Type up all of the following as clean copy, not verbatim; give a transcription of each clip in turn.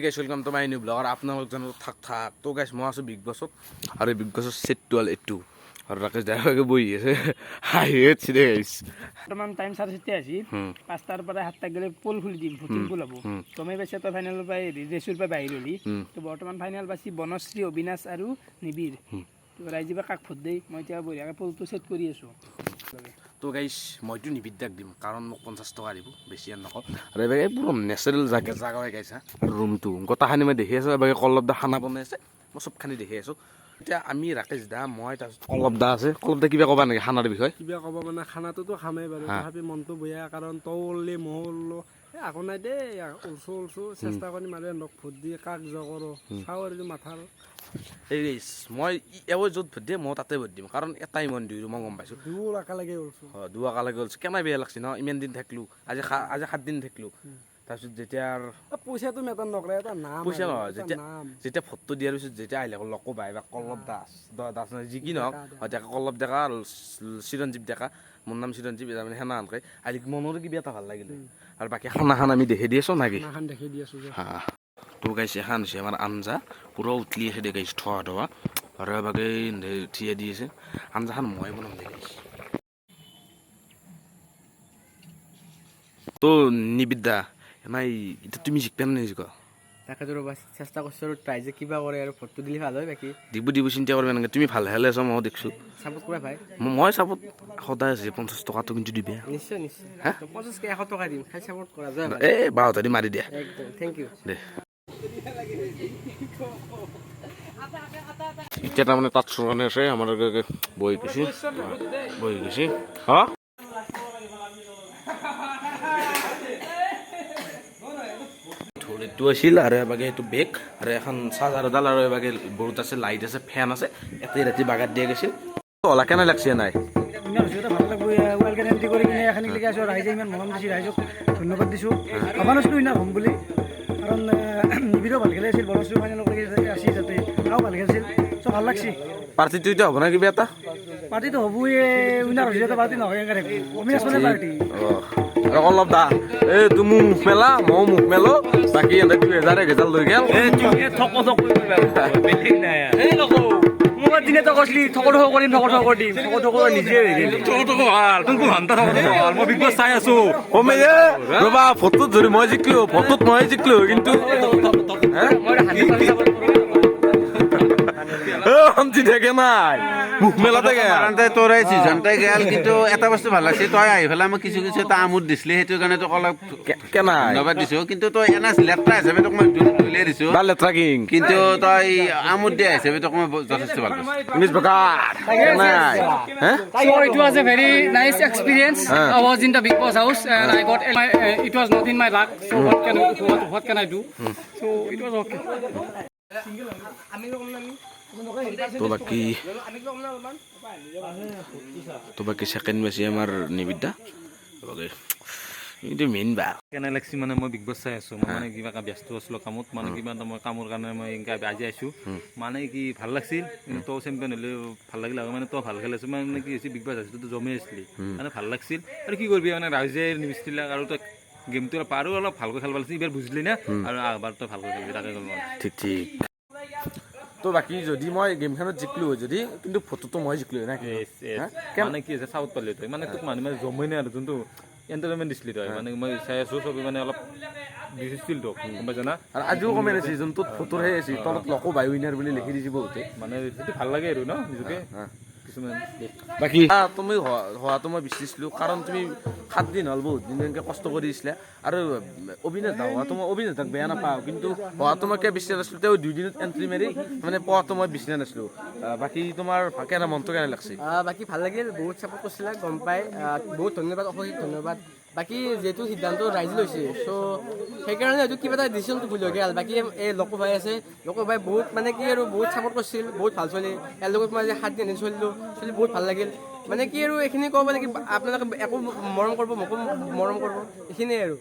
Guys, welcome to my new blog. আপনাৰ জন্য থাক তো গাইস মই আছো বিগ বছত আৰু বিগ বছৰ সেট 12 82 আৰু ৰাকেশ দাইকে বহি আছে হাই হেটছি দে গাইস বৰ্তমান টাইম 7:30 আছে 5টাৰ পৰা 7টা গলে পোল খুলি দিম ফুটিং পোল হ'ব তুমি বেছে তো ফাইনাল পাই ৰেচুৰ পাই বাহিৰ হলি তো বৰ্তমান ফাইনাল বাছি বনশ্ৰী অবিনাশ আৰু নিবিৰ তো ৰাইজিবা কাক ফুট দেই মই এতিয়া বঢ়িয়াকে পোলটো সেট কৰি আছো তো গাইস মইতো নিবিদ্যাক দিম কাৰণ মোক 50 টকা দিব বেছি আৰ নক আৰু এবাৰ পুৰো ন্যাচাৰাল জায়গা হৈ গাইছা আৰু ৰুমটো গোটাখানি মই দেখি আছো এবাৰ কলব দা খানা বনাই আছে মই সবখানি দেখি আছো এতিয়া আমি ৰাকেশ দা মই তাৰ কলব দা আছে কলব দা কিবা কবা নেকি খানাৰ বিষয় কিবা কব মানে খানাটোতো খামেই বাৰু তথাপি মনটো বেয়া কাৰণ তৌলি মহল আকৌ নাই দে ওলছো চেষ্টা কৰি মাৰে নক ফুট দি কাক জগৰ চাও আৰু মাথাৰ এই গাইস মই এও যত ভোট দিয়ে মই তাতে ভোট দিম কাৰণ এটাই মন দিও মই গম পাইছো দুৰ একেলগে ওলছো দুৱাকালৈকে ওলছো কেনে বেয়া লাগছে ন ইমান দিন থাকলো আজি 7 দিন থাকলো তাৰপিছত যেতিয়া পইচাটো মেটাৰ নকৰে এটা নাম পইচা নহয় যেতিয়া ফটো দিয়াৰ পিছত যেতিয়া আহিলে লকো বাই বা কল্লব দাস যি কি নহওক এতিয়া কল্লব ডেকা চিৰঞ্জীৱ ডেকা মোৰ নাম চিৰঞ্জীৱ মানে সেনা আনকে আজি মনৰো কিবা এটা ভাল লাগিলে আৰু বাকী খানাখান আমি দেখি দি আছো নাকি খানাখান দেখি দি আছো তো গাইছে এখন হৈছে আমাৰ আঞ্জা পুৰো উতলি আছে দে গাইছে থোৱা থোৱা আৰু বাকি থিয়া দি আছে আঞ্জাখন মই বনাম দে গাইছে তো নিবিদ্যা নাই এটা তুমি জিকবা নে জিক তাকে তো ৰবা চেষ্টা কৰিছো আৰু ট্ৰাই যে কিবা কৰে আৰু ফটো দিলি ভাল হয় বাকি দিব চিন্তা কৰবে নালাগে তুমি ভাল হেলে আছো মই দেখছো সাপোৰ্ট কৰা ভাই মই সাপোর্ট সদায় আছে 50 টকাটো কিন্তু দিবে নিশ্চয় হ্যাঁ 50 কে 100 টকা দিম খালি সাপোর্ট কৰা যায় এ বাউটা দি মাৰি দিয়া একদম থ্যাংক ইউ দে এতিয়া তাৰমানে তাত চোৰানে আছে আমাৰ বহি গৈছে হা এইটো আছিল আৰু এবাগে এইটো বেগ আৰু এখন চাৰ্জাৰডাল আৰু এবাগে বহুত আছে লাইট আছে ফেন আছে এতে ৰাতি বাগাত দিয়া গৈছিল ওলা কেনে লাগছে নাই ভাল লাগব ওয়েলকাম এন্ট্রি কৰি কিনে এখানে লিখি আছো ৰাইজে ইমান মৰম দিছি ৰাইজক ধন্যবাদ দিছো আমাৰটো ইনা হম বুলি কাৰণ নিবিৰো ভাল খেলে আছিল বনশ্ৰী ফাইনেল কৰি আসি যাতে আও ভাল খেলছিল সব ভাল লাগছি পাৰ্টিটো এতিয়া হ'ব না কিবা এটা পাৰ্টিটো হবই উইনাৰ হৈছে তো পাৰ্টি নহয় একাৰে অবিনাশ মানে পাৰ্টি আৰু অলপ দা এই তুমি মুখ মেলা মই মুখ মেলো বাকী এনে 2000 লৈ গেল এই তুমি ঠক কৰিবা বেলেগ নাই এই নকও মই দিনে তো কইলি ঠক কৰিম নিজে ভাল তুমি ভান্তা ঠক মই বিগ বছ চাই আছো কমে ৰবা ফটোত ধৰি মই জিকলো কিন্তু শান্তি থাকে নাই মুখ মেলাতে গেল তোৰ এই সিজনটাই গেল কিন্তু এটা বস্তু ভাল লাগছে তই আহি পেলাই মই কিছু এটা আমোদ দিছিলি সেইটো কাৰণে তোক অলপ কেনা ধন্যবাদ দিছো কিন্তু তই এনে লেত্ৰা হিচাপে তোক মই উলিয়াই দিছো লেত্ৰা কিং কিন্তু তই আমোদ দিয়া হিচাপে তোক মই যথেষ্ট ভাল পাইছো মিছ বকাৰ নাই So it was a very nice experience. I was in the Big Boss house and I got it was not in my luck. So what can I do? So it was okay. তো বাকি second Messi আমাৰ নিবিদ্যা কিন্তু main বা কেনে লাগছি মানে মই big বছ চাই আছো মানে কিবা ব্যস্ত আছিলো কামত মানে কিবা মই কামৰ কাৰণে মই আজি আইছো মানে কি ভাল লাগছিল কিন্তু তই চেম্পিয়ন হলে ভাল লাগিল আৰু মানে তই ভাল খেলিছ মানে কি হৈছে বিগ বছ আছিল তই জমে আছিলি মানে ভাল লাগছিল আৰু কি কৰিবি মানে ৰাইজে নিবিষ্টিলাক আৰু তই গেমটো পাৰো অলপ ভালকৈ খেলব লাগিছিল এইবাৰ বুজিলি না আৰু আগবাৰ তই ভালকৈ খেলিবি তাকে গ'ল ঠিক তো বাকি যদি মই গেমখনত জিকলো যদি কিন্তু ফটোটো মই জিকলো না মানে কি আছে চাউথ পালি তই মানে তোক মানুহ মানে জমেই নাই আৰু যোনটো এণ্টাৰটেইনমেণ্ট দিছিলি তই মানে মই চাই আছো চবেই মানে অলপ দিছিল তোক গম পাইছ না আৰু আজিও কমেণ্ট আছে যোনটোত ফটোৰ হে আছে তলত লকো বাই উইনাৰ বুলি লিখি দিছে বহুতে মানে সেইটো ভাল লাগে আৰু ন নিজকে কিছুমান বাকি তুমি হোৱাটো মই বিচাৰিছিলো কাৰণ তুমি 7 দিন হ'ল বহুত দিন এনেকৈ কষ্ট কৰি দিছিলা আৰু অভিনেতা হোৱাটো মই অভিনেতাক বেয়া নাপাওঁ কিন্তু হোৱাটো মই কিয় বিচাৰি নাছিলোঁ তেওঁ 2 দিনত এণ্ট্ৰি মাৰি মানে পোৱাটো মই বিচাৰি নাছিলোঁ বাকী তোমাৰ কেনে মনটো কেনে লাগছে বাকি ভাল লাগিল বহুত সাপোৰ্ট কৰিছিলা গম পাই বহুত ধন্যবাদ অশেষ ধন্যবাদ বাকি যেহেতু সিদ্ধান্ত ৰাইজে লৈছে চ' সেইকাৰণে হয়তো কিবা এটা ডিচিশ্যনটো ভুল হৈ গ'ল বাকি এই লকো ভাই আছে লকো ভাই বহুত মানে কি আৰু বহুত সাপোৰ্ট কৰিছিল বহুত ভাল চলি ইয়াৰ লগত মই 7 দিন চলিলোঁ বহুত ভাল লাগিল মানে কি আৰু এইখিনি ক'ব লাগে আপোনালোকে একো মৰম কৰিব মোকো মৰম কৰিব এইখিনিয়ে আৰু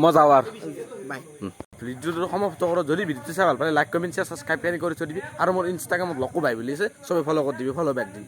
মই যাওঁ আৰু বাই ভিডিঅ'টো সমাপ্ত কৰোঁ যদি ভিডিঅ'টো চাই ভাল পালে লাইক কমেণ্ট শ্বেয়াৰ ছাবস্ক্ৰাইব কৰি থৈ দিবি আৰু মোৰ ইনষ্টাগ্ৰামত লকো বাই বুলি আছে চবে ফ'ল' কৰি দিবি ফ'ল' বেক দিবি